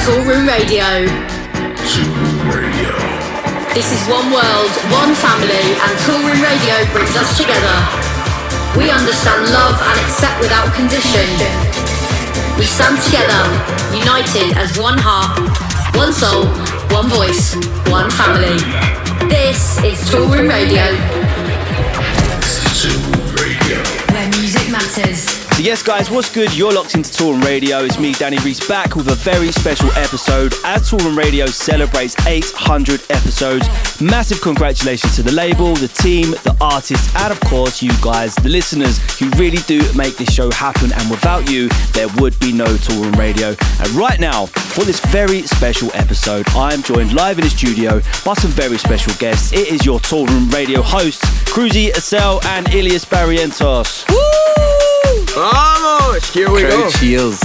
Toolroom Radio. Toolroom Radio. This is one world, one family, and Toolroom Radio brings us together. We understand love and accept without condition. We stand together, united as one heart, one soul, one voice, one family. This is Toolroom Radio. Toolroom Radio. Where music matters. So yes guys, what's good? You're locked into Toolroom Radio. It's me, Rhys, back with a very special episode as Toolroom Radio celebrates 800 episodes. Massive congratulations to the label, the team, the artists, and of course you guys, the listeners, who really do make this show happen, and without you, there would be no Toolroom Radio. And right now, for this very special episode, I am joined live in the studio by some very special guests. It is your Toolroom Radio hosts, Crusy, ESSEL and Illyus Barrientos. Woo! Vamos! Here we go. Cheers.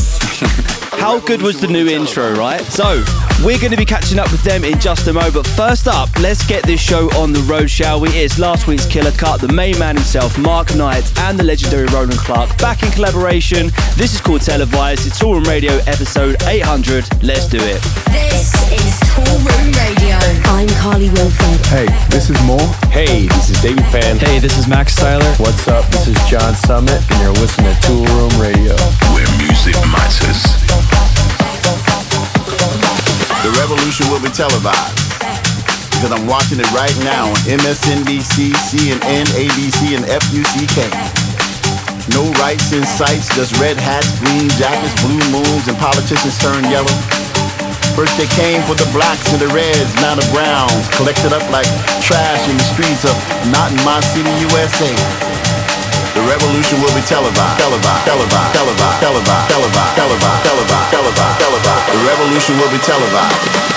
How good was the new intro, right? So, we're going to be catching up with them in just a moment. But first up, let's get this show on the road, shall we? It's last week's killer cut, the main man himself, Mark Knight, and the legendary Roland Clark back in collaboration. This is called Televised. It's Toolroom Radio episode 800. Let's do it. This is Toolroom Radio. I'm Carly Wilford. Hey, this is Mo. Hey, this is David Pan. Hey, this is Max Styler. What's up? This is John Summit, and you're listening to Toolroom Radio. Where music matters. The revolution will be televised, because I'm watching it right now on MSNBC, CNN, ABC, and FUCK. No rights in sights, just red hats, green jackets, blue moons, and politicians turn yellow. First they came for the blacks and the reds, now the browns, collected up like trash in the streets of not in my city, USA. The revolution will be televised, televised, televised, televised, televised, televised, televised, televised, televised, televised. The revolution will be televised.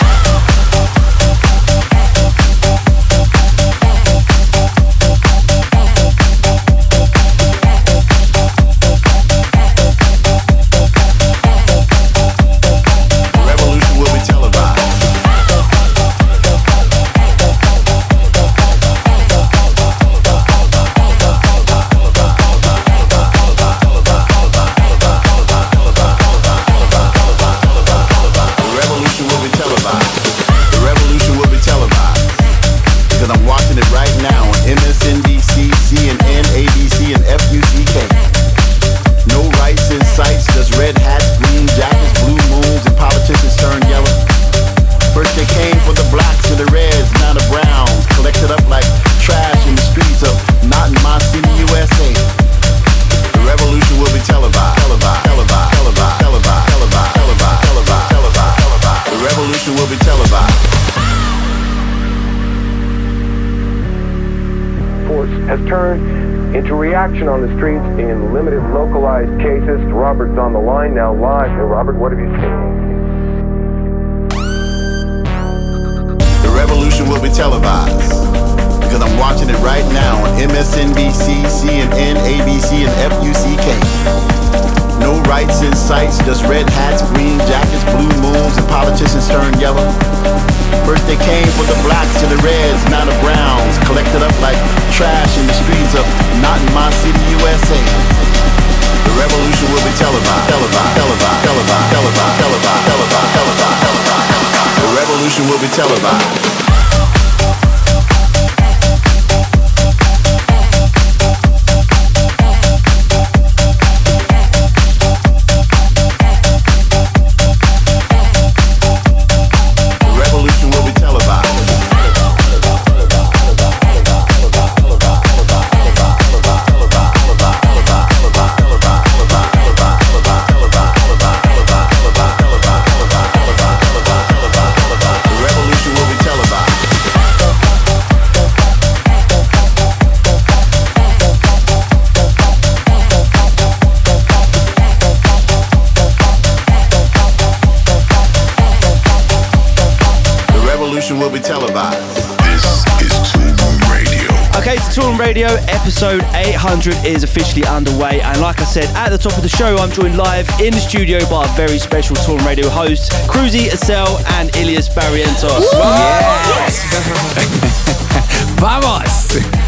On the streets in limited localized cases. Robert's on the line now live. Hey, Robert, what have you seen? The revolution will be televised, because I'm watching it right now on MSNBC, CNN, ABC, and FUCK. No rights in sights, just red hats, green jackets, blue moons, and politicians turn yellow. First they came for the blacks and the reds, now the browns, collected up like trash in the streets of not in my city, USA. The revolution will be televised, televised, televised, televised, televised, televised, televised, televised, televised. The revolution will be televised. Okay, to Toolroom Radio, episode 800 is officially underway, and like I said at the top of the show, I'm joined live in the studio by a very special Toolroom Radio host, Crusy, ESSEL and Illyus Barrientos. Yes! Vamos!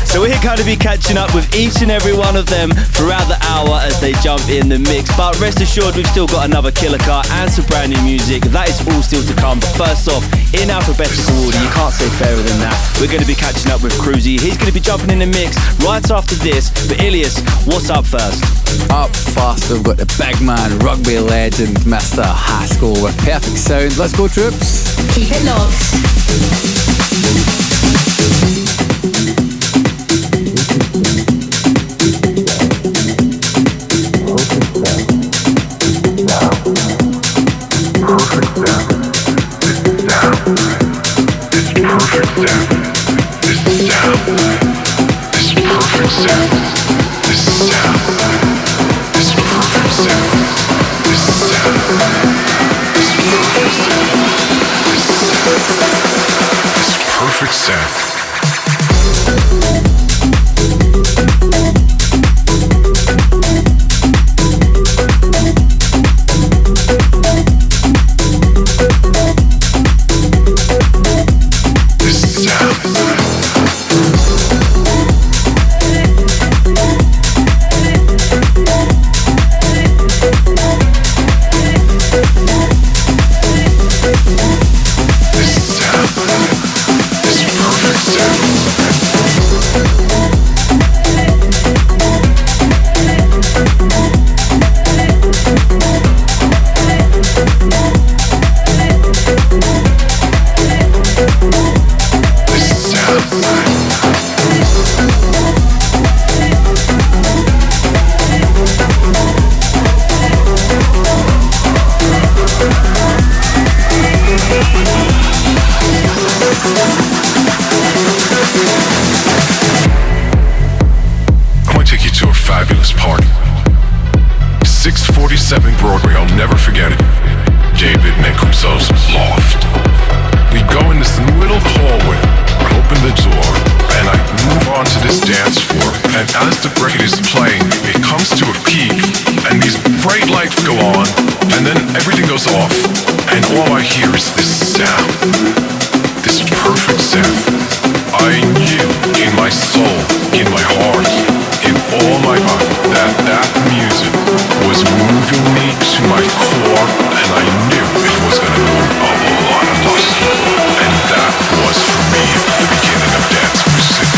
So we're going to be catching up with each and every one of them throughout the hour as they jump in the mix. But rest assured, we've still got another killer car and some brand new music. That is all still to come. But first off, in alphabetical order, you can't say fairer than that, we're going to be catching up with Crusy. He's going to be jumping in the mix right after this. But Illyus, what's up first? Up first, we've got the big man, rugby legend, Mr. HASKELL with perfect sound. Let's go, troops. Keep it locked. Perfect sound. Broadway, I'll never forget it. David Mancuso's loft. We go in this little hallway, open the door, and I move on to this dance floor. And as the record is playing, it comes to a peak, and these bright lights go on, and then everything goes off, and all I hear is this sound. This perfect sound. I knew in my soul, in my heart, in all my body, that music was moving me to my core, and I knew it was going to move a lot of people. And that was, for me, the beginning of dance music.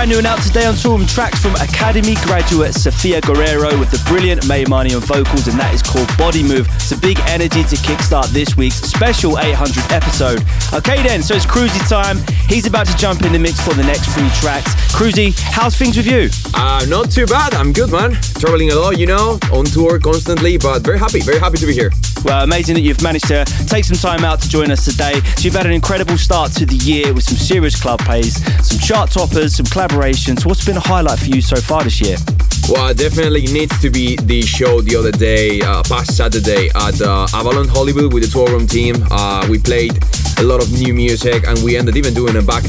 brand new and out today on Toolroom, tracks from Academy graduate Sophia Guerrero with the brilliant Marnie on vocals, and that is called Body Move. It's a big energy to kickstart this week's special 800 episode. Okay then, so it's Crusy time. He's about to jump in the mix for the next 3 tracks. Crusy, how's things with you? Not too bad. I'm good, man. Traveling a lot, you know, on tour constantly, but very happy to be here. Well, amazing that you've managed to take some time out to join us today. So you've had an incredible start to the year with some serious club plays, some chart toppers, some collaborations. What's been a highlight for you so far this year? Well, definitely needs to be the show the other day, past Saturday at Avalon Hollywood with the Toolroom team. We played a lot of new music, and we ended even doing a back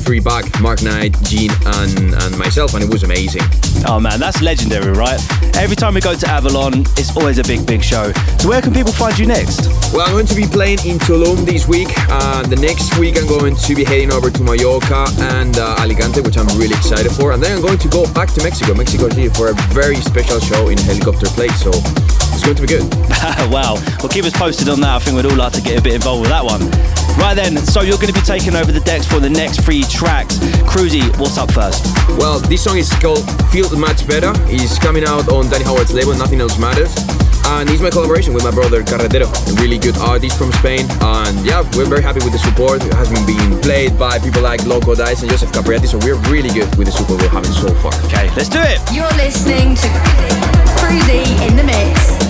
Mark Knight, Gene, and myself, and it was amazing. Oh man, that's legendary, right? Every time we go to Avalon, it's always a big show. So where can people find you next? Well, I'm going to be playing in Tulum this week. The next week I'm going to be heading over to Mallorca and Alicante, which I'm really excited for. And then I'm going to go back to Mexico City, for a very special show in a helicopter place. So it's going to be good. Wow. Well, keep us posted on that. I think we'd all like to get a bit involved with that one. Right then, so you're going to be taking over the decks for the next 3 tracks. Crusy, what's up first? Well, this song is called Feel Much Better. It's coming out on Danny Howard's label, Nothing Else Matters. And it's my collaboration with my brother Karretero, a really good artist from Spain. And yeah, we're very happy with the support. It has been played by people like Loco Dice and Joseph Capriati, so we're really good with the support we're having so far. Okay, let's do it. You're listening to Crusy in the Mix.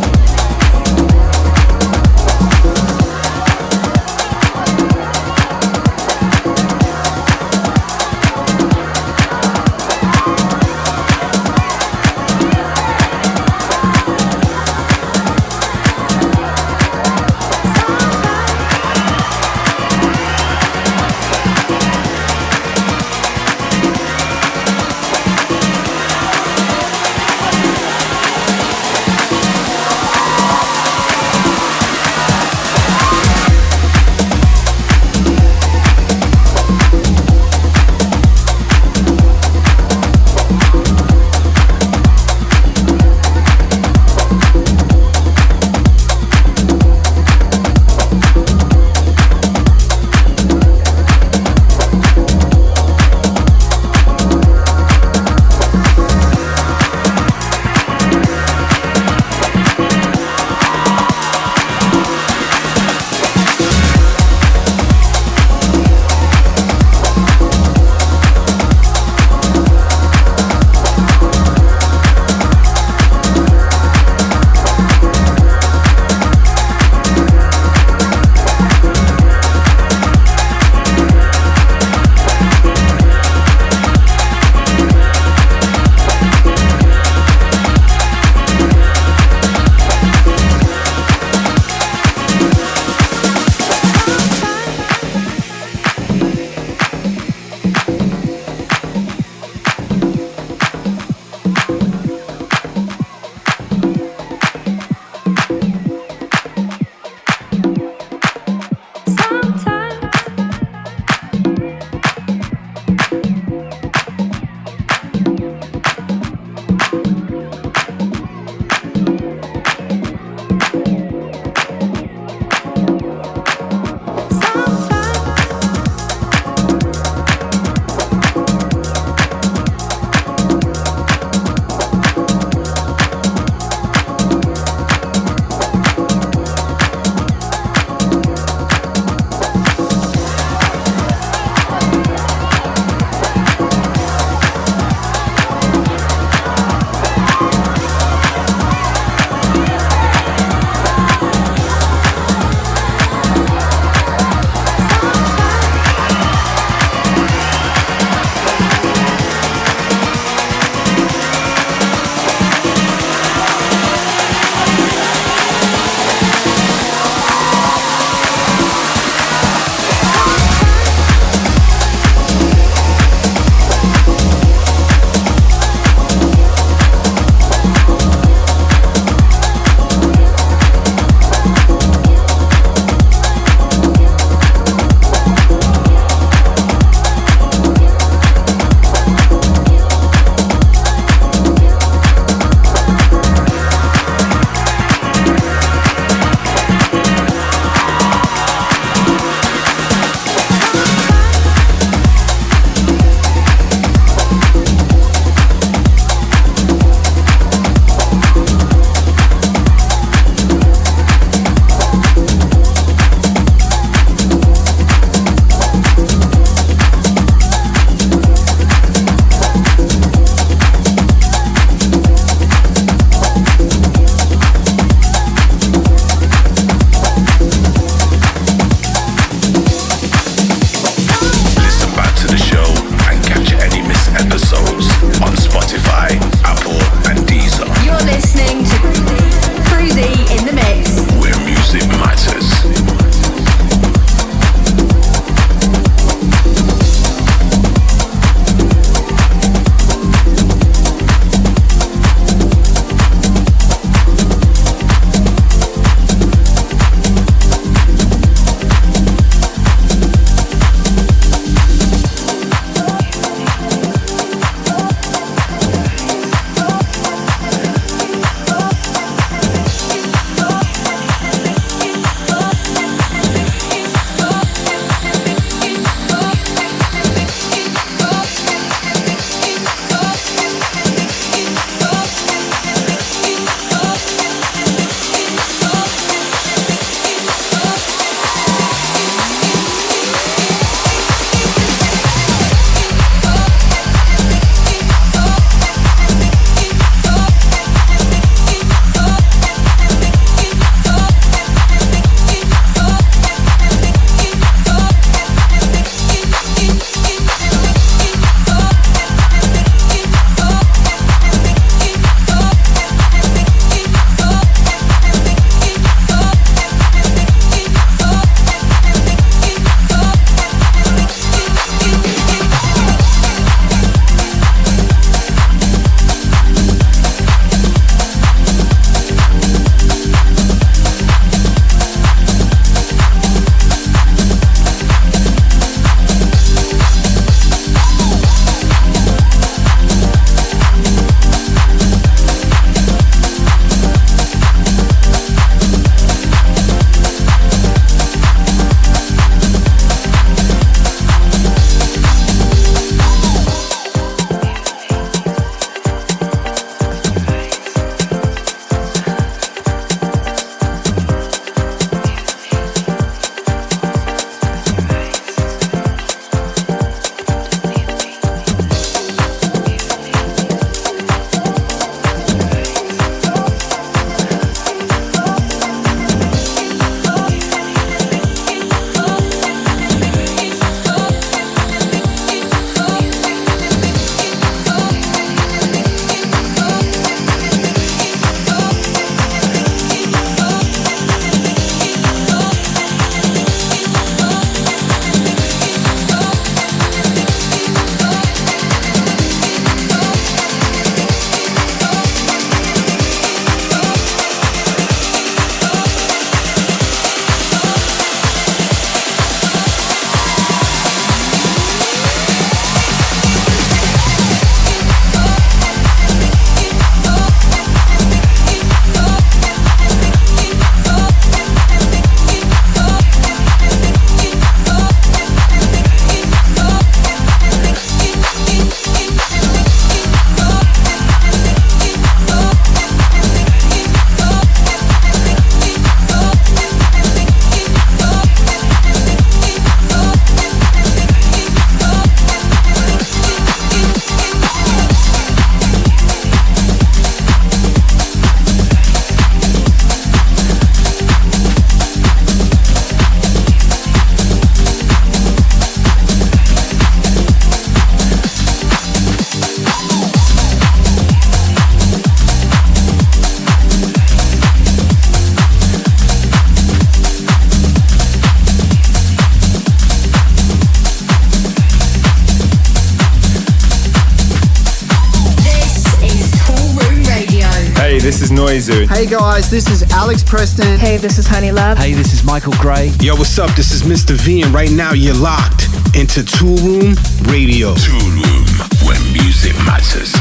this is Noiser. Hey guys, this is Alex Preston. Hey, this is Honey Love. Hey, this is Michael Gray. Yo, what's up? This is Mr. V, and right now you're locked into Toolroom Radio. Toolroom, where music matters.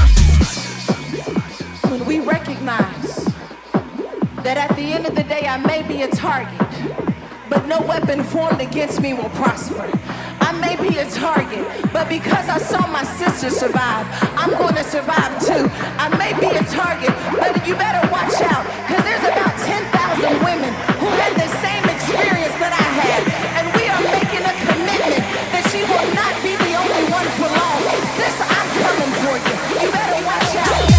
When we recognize that at the end of the day I may be a target, but no weapon formed against me will prosper. I may be a target, but because I saw my sister survive, I'm going to survive too. I may be a target, but you better watch out, because there's about 10,000 women who had the same experience that I had, and we are making a commitment that she will not be the only one for long. Sis, I'm coming for you. You better watch out.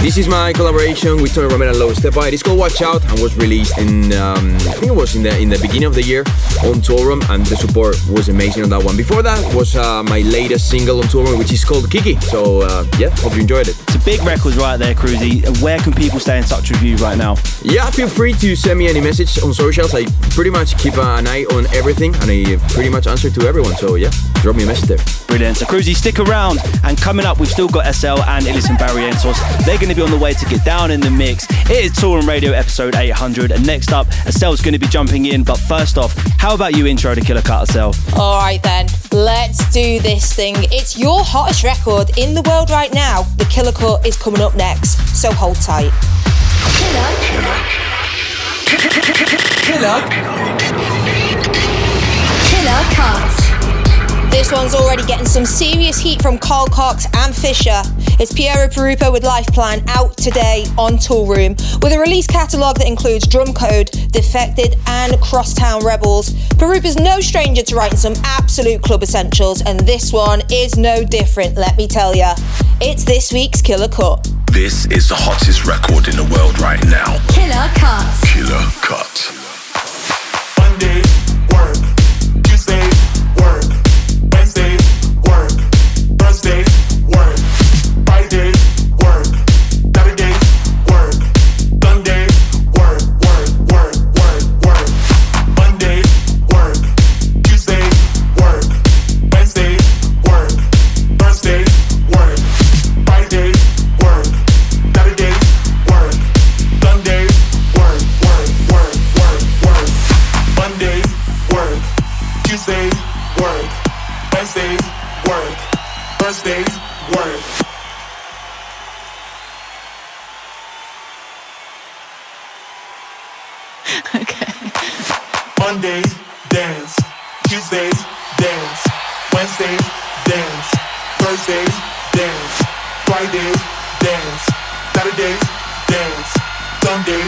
This is my collaboration with Tony Romera and Steppa. It is called Watch Out and was released in, I think it was in the beginning of the year on Toolroom, and the support was amazing on that one. Before that was my latest single on Toolroom, which is called Kiki. So yeah, hope you enjoyed it. It's a big record right there, Crusy. Where can people stay in touch with you right now? Yeah, feel free to send me any message on socials. I pretty much keep an eye on everything, and I pretty much answer to everyone. So yeah, drop me a message there. Brilliant. So Crusy, stick around. And coming up, we've still got ESSEL and Illyus Barrientos. They're going to be on the way to get down in the mix. It is Toolroom Radio episode 800. And next up, ESSEL's going to be jumping in. But first off, how about you intro to Killer Cut, ESSEL? All right then, let's do this thing. It's your hottest record in the world right now. The Killer Cut is coming up next, so hold tight. Killer Cut. This one's already getting some serious heat from Carl Cox and Fisher. It's Piero Pirupa with Life Plan out today on Toolroom, with a release catalogue that includes Drum Code, Defected and Crosstown Rebels. Pirupa's no stranger to writing some absolute club essentials, and this one is no different, let me tell ya. It's this week's Killer Cut. This is the hottest record in the world right now. Killer Cut. Killer Cut. Monday, work. Tuesday, work. Wednesday, work. Thursday, work. Friday, work. Saturday, work. Sunday, work, work, work, work, work. Monday, work. Tuesday, work. Wednesday, work. Thursday, work. Friday, work. Saturday, work. Sunday, work, work, work, work, work. Okay. Monday, dance. Tuesday, dance. Wednesday, dance. Thursday, dance. Friday, dance. Saturday, dance. Sunday,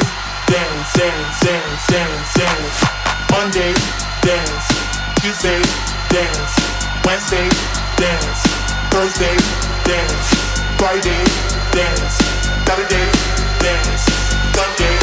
dance, dance, dance, dance, dance. Monday, dance. Tuesday, dance. Wednesday, dance. Thursday, dance. Friday, dance. Saturday, dance. Sunday,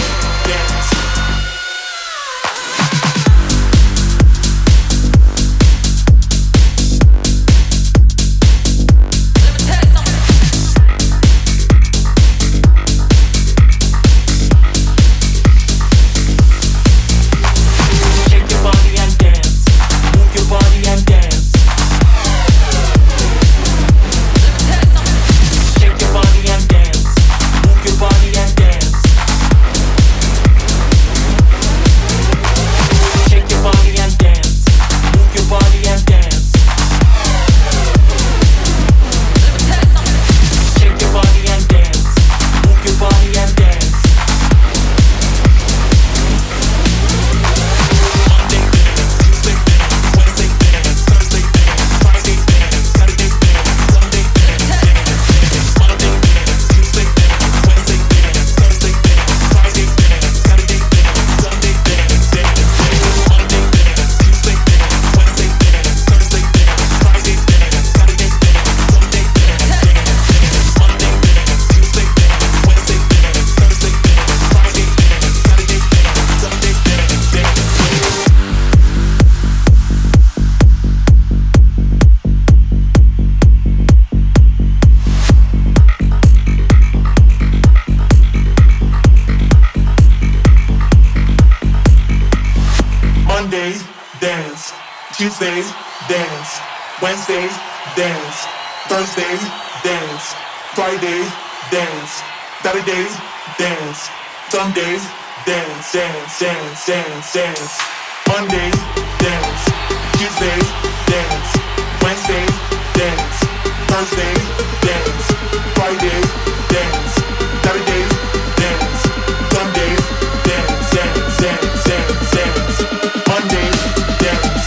dance. Tuesday, dance. Wednesday, dance. Thursday, dance. Friday, dance. Saturday, dance. Sunday, dance, dance, dance, dance, dance. Monday, dance. Tuesday, dance. Wednesday, dance. Thursday, dance. Friday, dance. Saturday, dance. Sunday, dance, dance, dance, dance, dance. Monday, dance.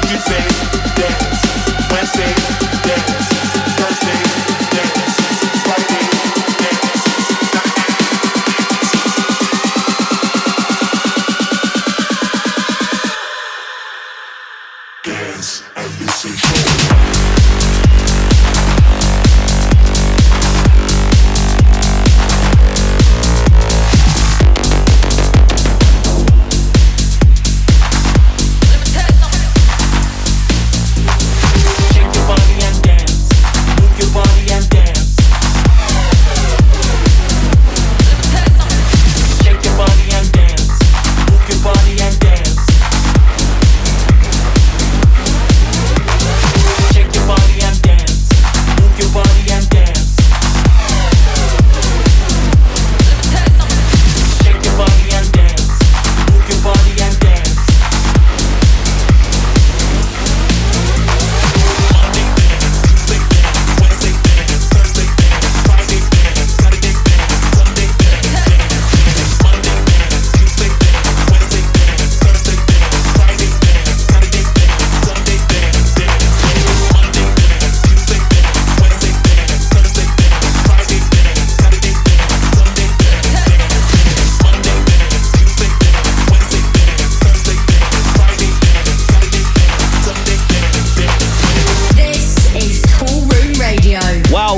Tuesday, dance. Wednesday, dance. Thursday, dance. Friday, dance. Dance and listen show.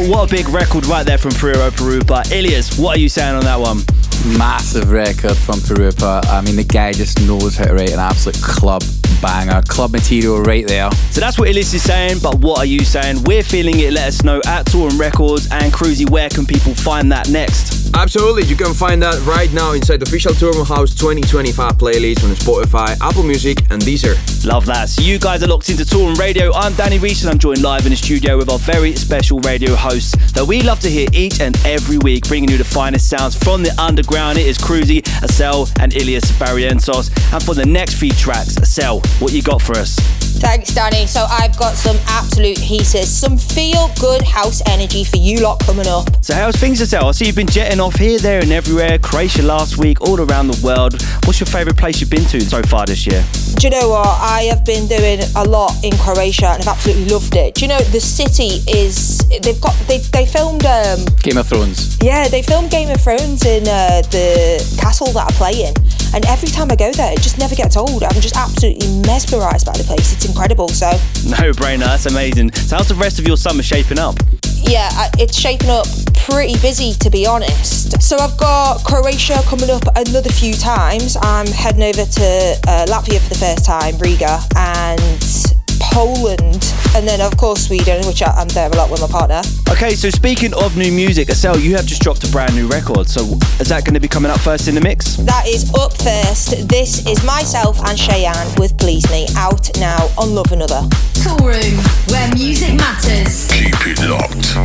What a big record right there from Piero, Pirupa. Illyus, what are you saying on that one? Massive record from Pirupa. I mean, the guy just knows how to write an absolute club banger. Club material right there. So that's what Illyus is saying, but what are you saying? We're feeling it. Let us know at Toolroom Records. And Crusy, where can people find that next? Absolutely, you can find that right now inside the official Toolroom House 2025 playlist on Spotify, Apple Music and Deezer. Love that. So you guys are locked into Toolroom Radio. I'm Danny Rhys and I'm joined live in the studio with our very special radio hosts that we love to hear each and every week, bringing you the finest sounds from the underground. It is Crusy, ESSEL and Illyus Barrientos. And for the next 3 tracks, ESSEL, what you got for us? Thanks, Danny. So I've got some absolute heaters, some feel-good house energy for you lot coming up. So how's things, ESSEL? I see you've been jetting off here, there and everywhere. Croatia last week, all around the world. What's your favourite place you've been to so far this year? Do you know what? I have been doing a lot in Croatia and I've absolutely loved it. Do you know, the city is... They filmed... Game of Thrones. Yeah, they filmed Game of Thrones in the castle that I play in. And every time I go there, it just never gets old. I'm just absolutely mesmerised by the place. It's incredible, so... No brainer, that's amazing. So how's the rest of your summer shaping up? Yeah, it's shaping up pretty busy, to be honest. So I've got Croatia coming up another few times. I'm heading over to Latvia for the first time, Riga, and Poland, and then of course Sweden, which I'm there a lot with my partner. Okay, so speaking of new music, ESSEL, you have just dropped a brand new record, so is that going to be coming up first in the mix? That is up first. This is myself and Shayan with Please Me, out now on Love Another. Toolroom, where music matters. Keep it locked.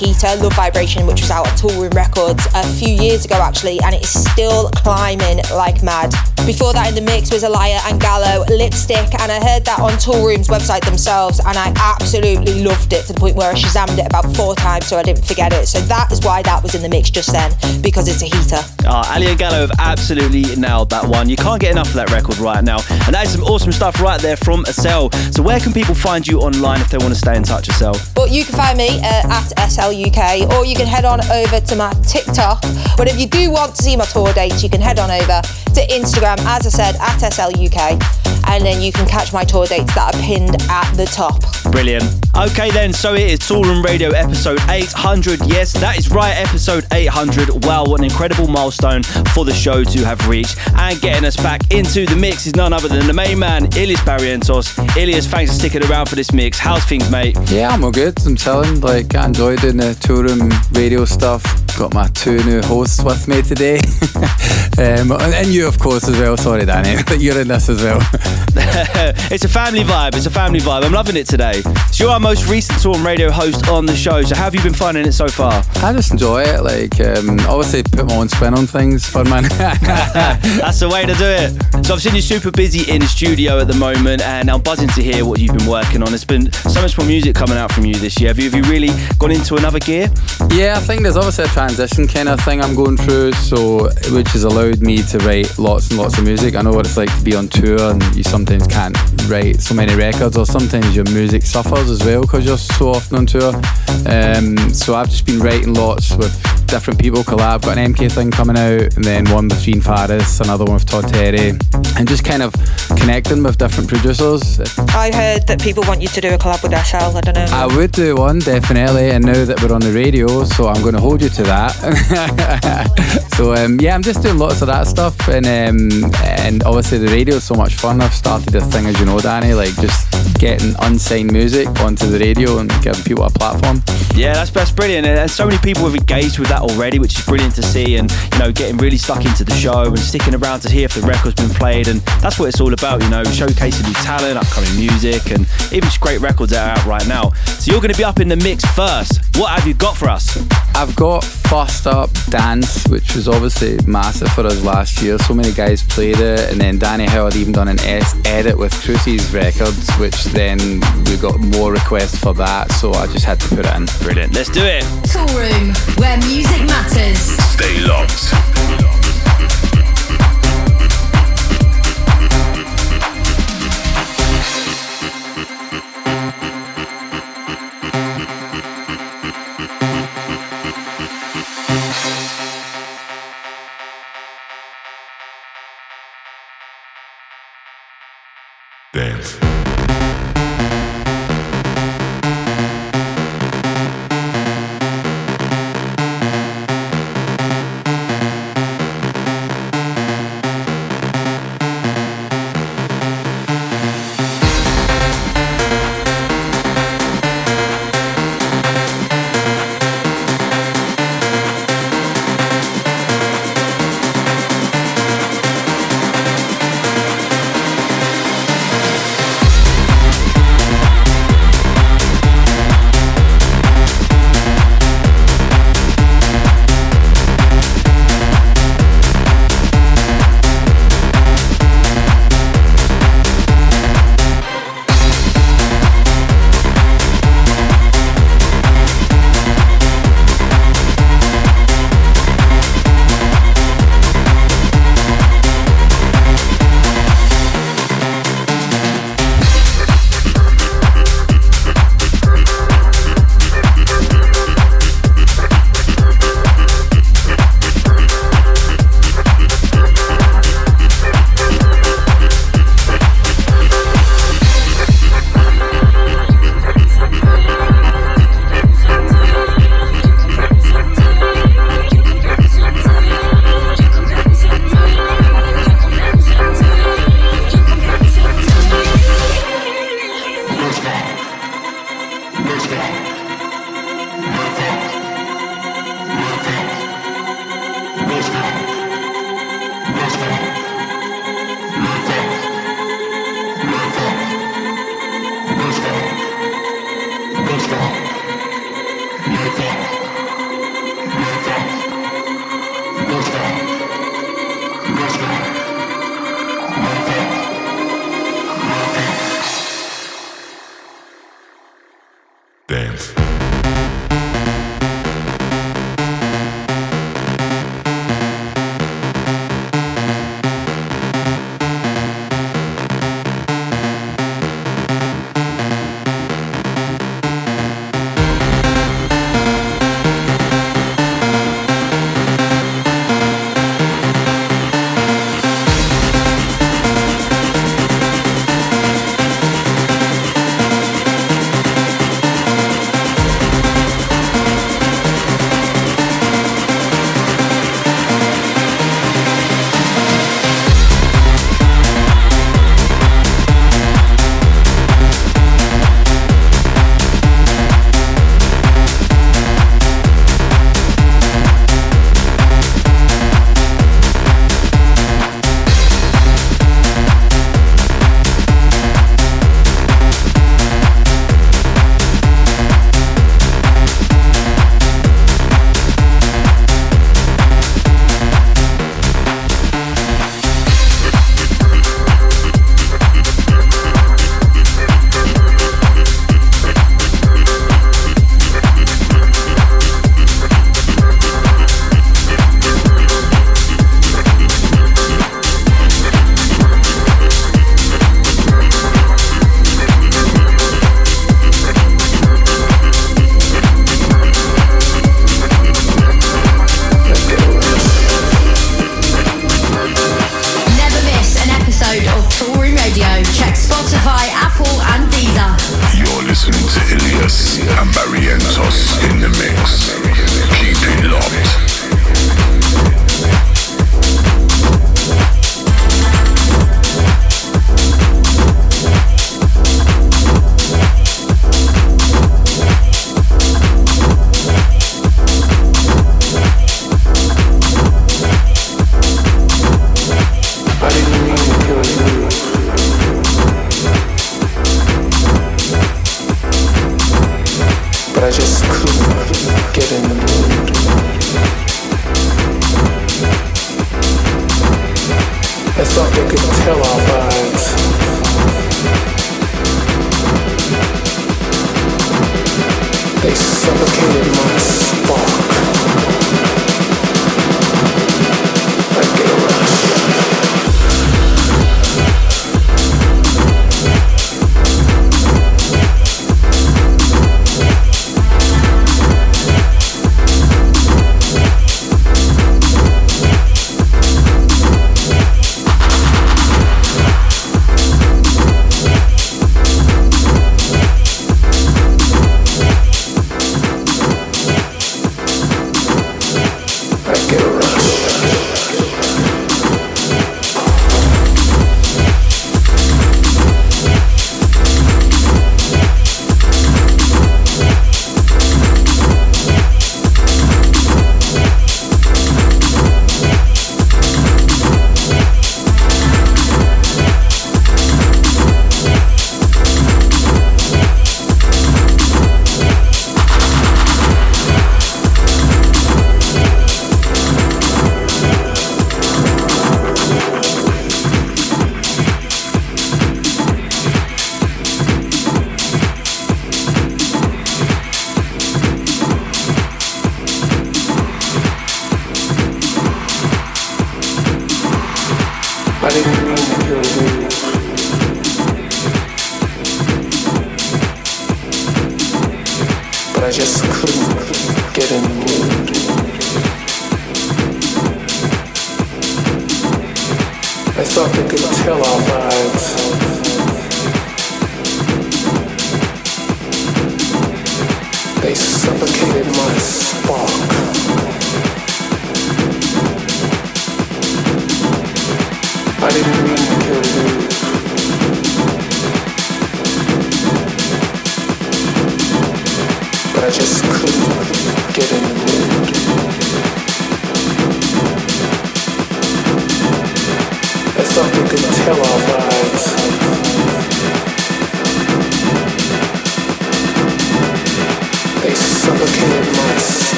Heater, Love Vibration, which was out on Toolroom Records a few years ago actually, and it's still climbing like mad. Before that in the mix was Alaia and Gallo, Lipstick, and I heard that on Toolroom's website themselves, and I absolutely loved it to the point where I Shazammed it about 4 times so I didn't forget it. So that is why that was in the mix just then, because it's a heater. Alaia and Gallo have absolutely nailed that one. You can't get enough of that record right now, and that is some awesome stuff right there from ESSEL. So where can people find you online if they want to stay in touch, ESSEL? Well, you can find me at ESSEL UK, or you can head on over to my TikTok. But if you do want to see my tour dates, you can head on over to Instagram, as I said, at ESSEL UK, and then you can catch my tour dates that are pinned at the top. Brilliant. Okay then, so it is Toolroom Radio episode 800. Yes, that is right, episode 800. Wow, what an incredible milestone for the show to have reached. And getting us back into the mix is none other than the main man, Illyus Barrientos. Illyus, thanks for sticking around for this mix. How's things, mate? Yeah, I'm all good. I'm chilling. Like, I enjoy doing the Toolroom Radio stuff. Got my 2 new hosts with me today. And you, of course, as well. Sorry, Danny, that you're in this as well. It's a family vibe. It's a family vibe. I'm loving it today. So you're our most recent Toolroom Radio host on the show. So how have you been finding it so far? I just enjoy it. Like, obviously put my own spin on things. Fun, man. That's the way to do it. So I've seen you super busy in the studio at the moment, and I'm buzzing to hear what you've been working on. There's been so much more music coming out from you this year. Have you really gone into another gear? Yeah, I think there's obviously a transition kind of thing I'm going through, so which has allowed me to write lots and lots of music. I know what it's like to be on tour, and you sometimes can't write so many records, or sometimes your music suffers as well because you're so often on tour. So I've just been writing lots with different people, collab. Got an MK thing coming out, and then one with Gene Faris, another one with Todd Terry, and just kind of connecting with different producers. I heard that people want you to do a collab with ESSEL. I don't know. I would do one, definitely, and now that we're on the radio, so I'm going to hold you to that. So yeah, I'm just doing lots of that stuff, and obviously the radio is so much fun. I've started this thing, as you know, Danny, like just getting unsigned music onto the radio and giving people a platform. Yeah, that's brilliant, and so many people have engaged with that already, which is brilliant to see. And you know, getting really stuck into the show and sticking around to hear if the record's been played, and that's what it's all about, you know, showcasing new talent, upcoming music, and even just great records that are out right now. So you're going to be up in the mix first. What have you got for us? I've got first up D.A.N.C.E, which was obviously massive for us last year. So many guys played it, and then Danny Hill had even done an edit with Crusy's records, which then we got more requests for that, so I just had to put it in. Brilliant, let's do it. Toolroom, where music matters. Stay locked. Dance. thought they could tell our vibes. They suffocated my spark. I get a rush.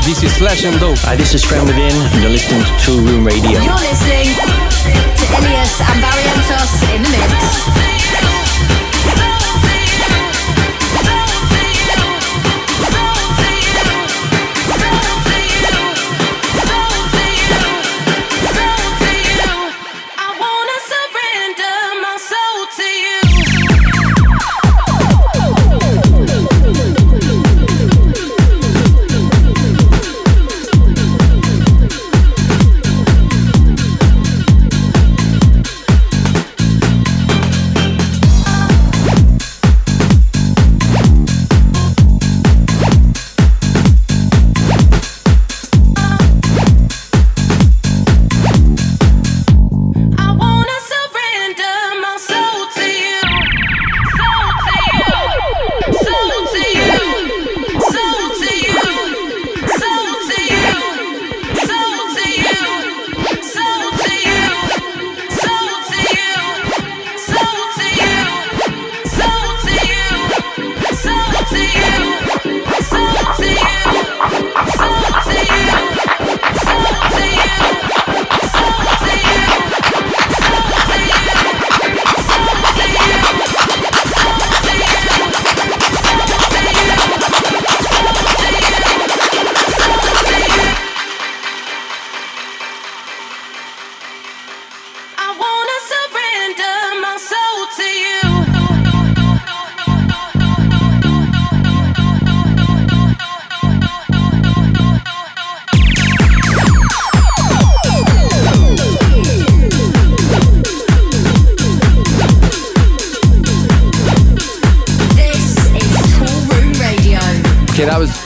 This is Slash and Dope. Hi, this is Friend Within, and you're listening to Toolroom Radio. You're listening to Illyus and Barrientos in the mix.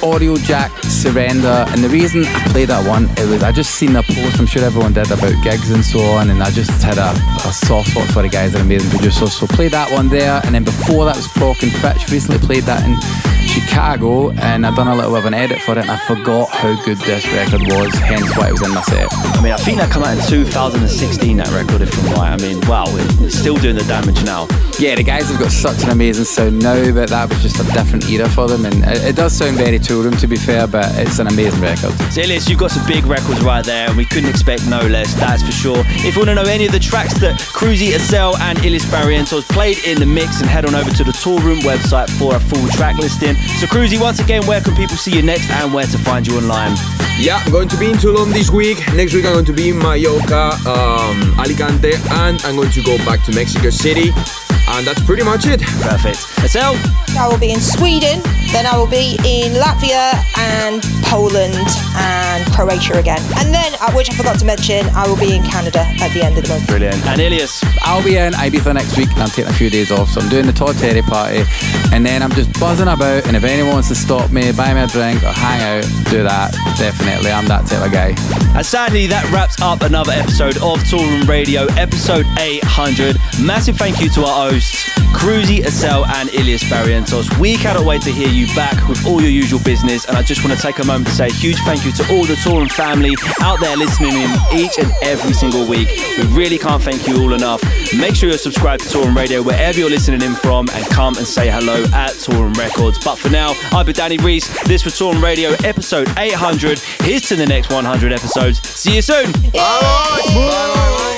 Audiojack, Surrender, and the reason I played that one, I just seen a post, I'm sure everyone did, about gigs and so on, and I just had a soft spot for the guys that are amazing producers, so played that one there, and then before that was Prok and Fitch. Recently played that in Chicago, and I've done a little bit of an edit for it, and I forgot how good this record was, hence why it was in my set. I mean, I think that came out in 2016, that record, if I'm right. I mean, wow, it's still doing the damage now. Yeah, the guys have got such an amazing sound now, but that was just a different era for them, and it does sound very Toolroom, to be fair, but it's an amazing record. So Illyus, you've got some big records right there, and we couldn't expect no less, that's for sure. If you want to know any of the tracks that Crusy, ESSEL and Illyus Barrientos played in the mix, and head on over to the Toolroom website for a full track listing. So Crusy, once again, where can people see you next and where to find you online? Yeah, I'm going to be in Toulon this week. Next week I'm going to be in Mallorca, Alicante, and I'm going to go back to Mexico City. And that's pretty much it. Perfect. ESSEL? I will be in Sweden, then I will be in Latvia and Poland and Croatia again. And then, which I forgot to mention, I will be in Canada at the end of the month. Brilliant. And Illyus? I'll be in Ibiza next week, and I'm taking a few days off, so I'm doing the Todd Terry party, and then I'm just buzzing about, and if anyone wants to stop me, buy me a drink or hang out, do that. Definitely, I'm that type of guy. And sadly, that wraps up another episode of Toolroom Radio, episode 800. Massive thank you to our hosts, Crusy, ESSEL and Illyus Barrientos. We cannot wait to hear you back with all your usual business, and I just want to take a moment to say a huge thank you to all the Toolroom family out there listening in each and every single week. We really can't thank you all enough. Make sure you're subscribed to Toolroom Radio wherever you're listening in from, and come and say hello at Toolroom Records. But for now, I've been Danny Rhys. This was Toolroom Radio episode 800. Here's to the next 100 episodes. See you soon. Bye.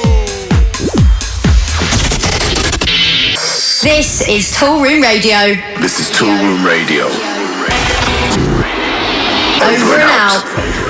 This is Toolroom Radio. This is Toolroom Radio. Over and out.